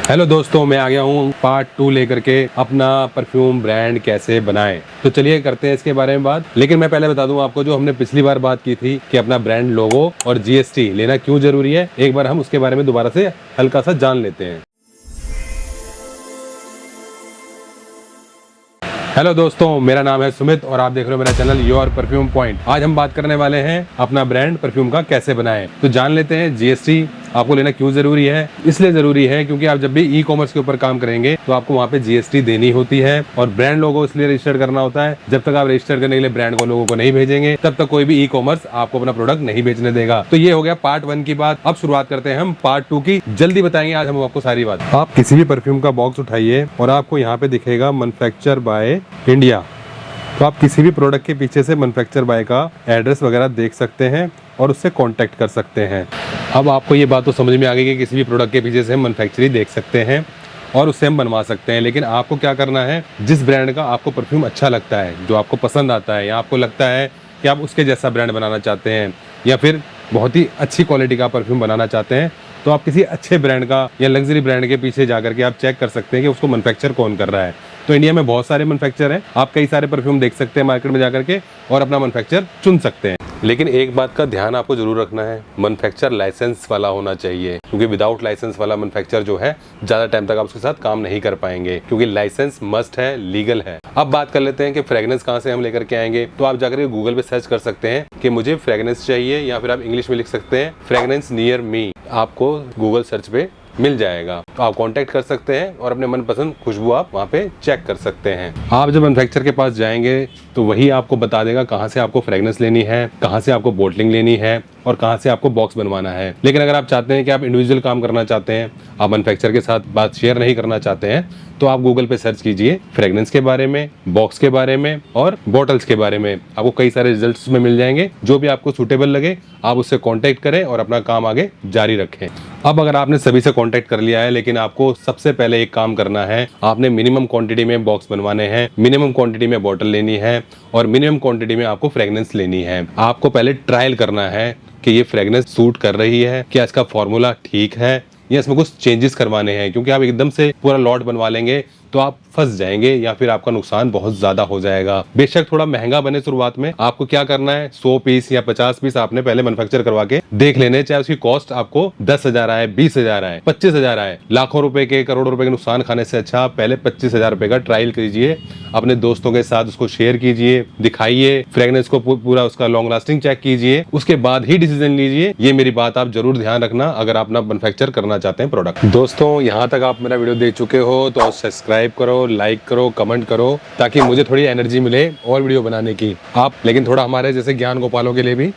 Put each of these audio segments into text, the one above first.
Hello दोस्तों, मैं आ गया हूँ पार्ट 2 लेकर के अपना परफ्यूम ब्रांड कैसे बनाएं। तो चलिए करते हैं इसके बारे में बात। लेकिन मैं पहले बता दूं आपको, जो हमने पिछली बार बात की थी कि अपना ब्रांड लोगो और जीएसटी लेना क्यों जरूरी है, एक बार हम उसके बारे में दोबारा से हल्का सा जान लेते हैं। हेलो दोस्तों, मेरा नाम है सुमित और आप देख रहे हो मेरा चैनल योर परफ्यूम पॉइंट। आज हम बात करने वाले हैं अपना ब्रांड परफ्यूम का कैसे बनाएं। तो जान लेते हैं जीएसटी आपको लेना क्यों जरूरी है। इसलिए जरूरी है क्योंकि आप जब भी ई कॉमर्स के ऊपर काम करेंगे तो आपको वहाँ पे जीएसटी देनी होती है। और ब्रांड लोगो इसलिए रजिस्टर करना होता है, जब तक आप रजिस्टर करने के लिए ब्रांड को लोगों को नहीं भेजेंगे तब तक कोई भी ई कॉमर्स आपको अपना प्रोडक्ट नहीं बेचने देगा। तो ये हो गया पार्ट 1 की बात। अब शुरुआत करते हैं हम पार्ट 2 की। जल्दी बताएंगे आज हम आपको सारी बात। आप किसी भी परफ्यूम का बॉक्स उठाइए और आपको यहाँ पे दिखेगा मैन्युफैक्चर बाय इंडिया। तो आप किसी भी प्रोडक्ट के पीछे से मैन्युफैक्चर बाय का एड्रेस वगैरह देख सकते हैं और उससे कांटेक्ट कर सकते हैं। अब आपको ये बात तो समझ में आ गई कि किसी भी प्रोडक्ट के पीछे से हम मैन्युफैक्चरिंग देख सकते हैं और उससे हम बनवा सकते हैं। लेकिन आपको क्या करना है, जिस ब्रांड का आपको परफ्यूम अच्छा लगता है, जो आपको पसंद आता है, या आपको लगता है कि आप उसके जैसा ब्रांड बनाना चाहते हैं या फिर बहुत ही अच्छी क्वालिटी का परफ्यूम बनाना चाहते हैं, तो आप किसी अच्छे ब्रांड का या लग्जरी ब्रांड के पीछे जाकर के आप चेक कर सकते हैं कि उसको मैन्युफैक्चर कौन कर रहा है। तो इंडिया में बहुत सारे मैन्युफैक्चर हैं, आप कई सारे परफ्यूम देख सकते हैं मार्केट में जाकर के और अपना मैन्युफैक्चर चुन सकते हैं। लेकिन एक बात का ध्यान आपको जरूर रखना है, मैन्युफैक्चर लाइसेंस वाला होना चाहिए, क्योंकि विदाउट लाइसेंस वाला मैन्युफैक्चर जो है ज्यादा टाइम तक आप उसके साथ काम नहीं कर पाएंगे, क्योंकि लाइसेंस मस्ट है, लीगल है। अब बात कर लेते हैं कि फ्रेग्रेंस कहाँ से हम लेकर के आएंगे। तो आप जाकर गूगल पे सर्च कर सकते हैं कि मुझे फ्रेग्रेंस चाहिए, या फिर आप इंग्लिश में लिख सकते हैं फ्रेग्रेंस नियर मी। आपको गूगल सर्च पे मिल जाएगा, तो आप कांटेक्ट कर सकते हैं और अपने मनपसंद खुशबू आप वहाँ पे चेक कर सकते हैं। आप जब मैन्युफैक्चर के पास जाएंगे तो वही आपको बता देगा कहाँ से आपको फ्रेग्रेंस लेनी है, कहाँ से आपको बोटलिंग लेनी है और कहाँ से आपको बॉक्स बनवाना है। लेकिन अगर आप चाहते हैं कि आप इंडिविजुअल काम करना चाहते हैं, आप मैन्युफैक्चर के साथ बात शेयर नहीं करना चाहते हैं, तो आप गूगल पे सर्च कीजिए फ्रेग्रेंस के बारे में, बॉक्स के बारे में और बॉटल्स के बारे में। आपको कई सारे रिजल्ट्स में मिल जाएंगे। जो भी आपको सूटेबल लगे आप उससे कांटेक्ट करें और अपना काम आगे जारी रखें। अब अगर आपने सभी से कांटेक्ट कर लिया है, लेकिन आपको सबसे पहले एक काम करना है, आपने मिनिमम क्वांटिटी में बॉक्स बनवाने हैं, मिनिमम क्वांटिटी में बॉटल लेनी है और मिनिमम क्वांटिटी में आपको फ्रेग्रेंस लेनी है। आपको पहले ट्रायल करना है कि ये फ्रेग्रेंस सूट कर रही है, क्या इसका फॉर्मूला ठीक है या इसमें कुछ चेंजेस करवाने हैं। क्योंकि आप एकदम से पूरा लॉट बनवा लेंगे तो आप फंस जाएंगे या फिर आपका नुकसान बहुत ज्यादा हो जाएगा। बेशक थोड़ा महंगा बने शुरुआत में, आपको क्या करना है 100 पीस या 50 पीस आपने पहले मैन्युफैक्चर करवा के देख लेने, चाहे उसकी कॉस्ट आपको 10,000 आए, 20,000 आए, 25,000 आए। लाखों रुपए के, करोड़ों रुपए के नुकसान खाने से अच्छा आप पहले 25,000 रुपए का ट्रायल कीजिए, अपने दोस्तों के साथ उसको शेयर कीजिए, दिखाइए, फ्रेग्रेंस को पूरा उसका लॉन्ग लास्टिंग चेक कीजिए, उसके बाद ही डिसीजन लीजिए। ये मेरी बात आप जरूर ध्यान रखना अगर आप अपना मैन्युफैक्चर करना चाहते हैं प्रोडक्ट। दोस्तों, यहाँ तक आप मेरा वीडियो देख चुके हो तो सब्सक्राइब करो, लाइक करो, कमेंट करो, ताकि मुझे थोड़ी एनर्जी मिले और वीडियो बनाने की। आप लेकिन थोड़ा हमारे जैसे ज्ञान गोपालों के लिए भी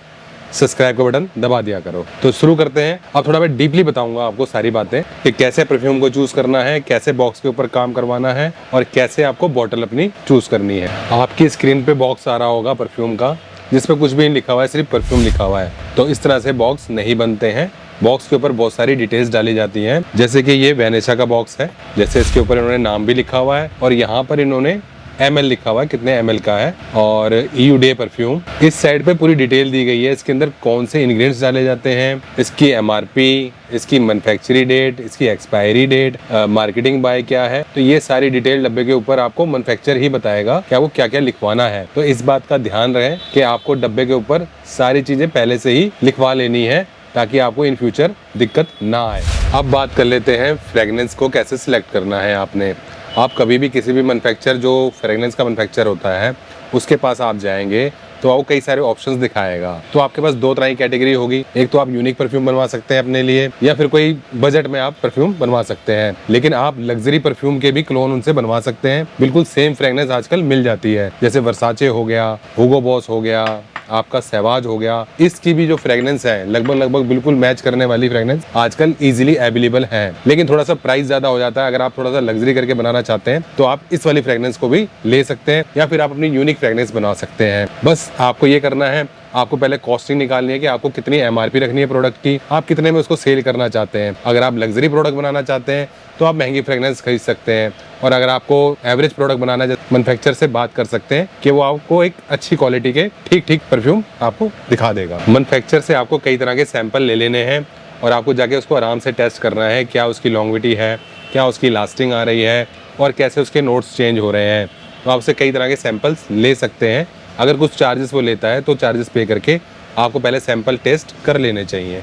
सब्सक्राइब का बटन दबा दिया करो। तो शुरू करते हैं। अब थोड़ा मैं डीपली बताऊंगा आपको सारी बातें कि कैसे परफ्यूम को चूज करना है, कैसे बॉक्स के ऊपर काम करवाना है और कैसे आपको बॉटल अपनी चूज करनी है। आपकी स्क्रीन पे बॉक्स आ रहा होगा परफ्यूम का, जिसपे कुछ भी नहीं लिखा हुआ है, सिर्फ परफ्यूम लिखा हुआ है। तो इस तरह से बॉक्स नहीं बनते हैं। बॉक्स के ऊपर बहुत सारी डिटेल्स डाली जाती हैं, जैसे कि ये वेनेसा का बॉक्स है, जैसे इसके ऊपर इन्होंने नाम भी लिखा हुआ है और यहाँ पर इन्होंने ml लिखा हुआ है, कितने ml का है, और EUDA परफ्यूम। इस साइड पे पूरी डिटेल दी गई है, इसके अंदर कौन से इंग्रेडिएंट्स डाले जाते हैं, इसकी MRP, इसकी मैन्युफैक्चरिंग डेट, इसकी एक्सपायरी डेट, मार्केटिंग बाय क्या है। तो ये सारी डिटेल डब्बे के ऊपर आपको मैन्युफैक्चर ही बताएगा कि आपको क्या क्या लिखवाना है। तो इस बात का ध्यान रहे कि आपको डब्बे के ऊपर सारी चीजें पहले से ही लिखवा लेनी है, ताकि आपको इन फ्यूचर दिक्कत ना आए। अब बात कर लेते हैं फ्रेग्रेंस को कैसे सिलेक्ट करना है आपने। आप कभी भी किसी भी मैन्युफैक्चर, जो फ्रेग्रेंस का मैन्युफैक्चर होता है, उसके पास आप जाएंगे तो आपको कई सारे ऑप्शंस दिखाएगा। तो आपके पास दो तरह की कैटेगरी होगी, एक तो आप यूनिक परफ्यूम बनवा सकते हैं अपने लिए, या फिर कोई बजट में आप परफ्यूम बनवा सकते हैं। लेकिन आप लग्जरी परफ्यूम के भी क्लोन उनसे बनवा सकते हैं। बिल्कुल सेम फ्रेग्रेंस आजकल मिल जाती है, जैसे वर्साचे हो गया, हुगो बॉस हो गया, आपका सहवाज हो गया। इसकी भी जो फ्रेग्रेंस है लगभग बिल्कुल मैच करने वाली फ्रेग्रेंस आजकल इजीली अवेलेबल है। लेकिन थोड़ा सा प्राइस ज्यादा हो जाता है। अगर आप थोड़ा सा लग्जरी करके बनाना चाहते हैं तो आप इस वाली फ्रेग्रेंस को भी ले सकते हैं, या फिर आप अपनी यूनिक फ्रेग्रेंस बना सकते हैं। बस आपको ये करना है, आपको पहले कॉस्टिंग निकालनी है कि आपको कितनी MRP रखनी है प्रोडक्ट की, आप कितने में उसको सेल करना चाहते हैं। अगर आप लग्जरी प्रोडक्ट बनाना चाहते हैं तो आप महंगी फ्रेग्रेंस खरीद सकते हैं, और अगर आपको एवरेज प्रोडक्ट बनाना है मैन्युफैक्चरर से बात कर सकते हैं कि वो आपको एक अच्छी क्वालिटी के ठीक परफ्यूम आपको दिखा देगा। मैन्युफैक्चरर से आपको कई तरह के सैंपल ले लेने हैं और आपको जाके उसको आराम से टेस्ट करना है, क्या उसकी लॉन्गेविटी है, क्या उसकी लास्टिंग आ रही है और कैसे उसके नोट्स चेंज हो रहे हैं। तो आपसे कई तरह के सैंपल्स ले सकते हैं। अगर कुछ चार्जेस वो लेता है तो चार्जेस पे करके आपको पहले सैंपल टेस्ट कर लेने चाहिए।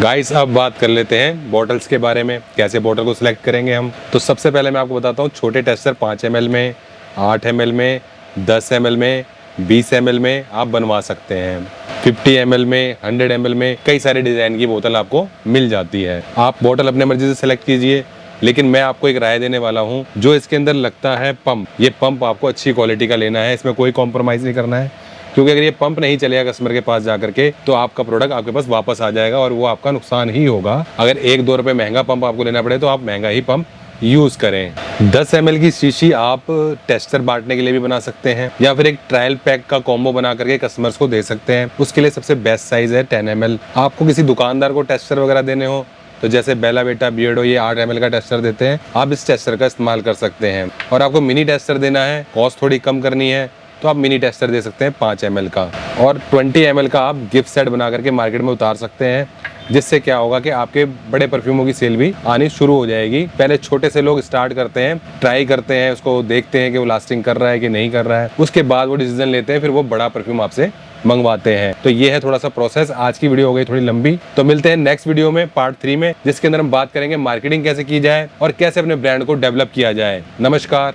गाइस अब बात कर लेते हैं बॉटल्स के बारे में, कैसे बॉटल को सिलेक्ट करेंगे हम। तो सबसे पहले मैं आपको बताता हूँ, छोटे टेस्टर 5 ml में, 8 ml में, 10 ml में, 20 ml में आप बनवा सकते हैं। 50 ml में, 100 ml में कई सारे डिज़ाइन की बोतल आपको मिल जाती है। आप बोतल अपने मर्जी से सिलेक्ट कीजिए, लेकिन मैं आपको एक राय देने वाला हूँ, जो इसके अंदर लगता है पंप, ये पंप आपको अच्छी क्वालिटी का लेना है, इसमें कोई कॉम्प्रोमाइज़ नहीं करना है। क्योंकि अगर ये पंप नहीं चलेगा कस्टमर के पास जाकर के, तो आपका प्रोडक्ट आपके पास वापस आ जाएगा और वो आपका नुकसान ही होगा। अगर 1-2 रुपये महंगा पंप आपको लेना पड़े तो आप महंगा ही पंप यूज़ करें। 10 ml की शीशी आप टेस्टर बांटने के लिए भी बना सकते हैं, या फिर एक ट्रायल पैक का कॉम्बो बना करके कस्टमर्स को दे सकते हैं। उसके लिए सबसे बेस्ट साइज़ है 10 ml। आपको किसी दुकानदार को टेस्टर वगैरह देने हो तो जैसे बेला बेटा, बियर्डो, ये 8 ml का टेस्टर देते हैं, आप इस टेस्टर का इस्तेमाल कर सकते हैं। और आपको मिनी टेस्टर देना है, कॉस्ट थोड़ी कम करनी है, तो आप मिनी टेस्टर दे सकते हैं 5 ml का। और 20 ml का आप गिफ्ट सेट बना करके मार्केट में उतार सकते हैं, जिससे क्या होगा कि आपके बड़े परफ्यूमों की सेल भी आनी शुरू हो जाएगी। पहले छोटे से लोग स्टार्ट करते हैं, ट्राई करते हैं, उसको देखते हैं कि वो लास्टिंग कर रहा है कि नहीं कर रहा है, उसके बाद वो डिसीजन लेते हैं, फिर वो बड़ा परफ्यूम आपसे मंगवाते हैं। तो ये है थोड़ा सा प्रोसेस। आज की वीडियो हो गई थोड़ी लंबी, तो मिलते हैं नेक्स्ट वीडियो में पार्ट 3 में, जिसके अंदर हम बात करेंगे मार्केटिंग कैसे की जाए और कैसे अपने ब्रांड को डेवलप किया जाए। नमस्कार।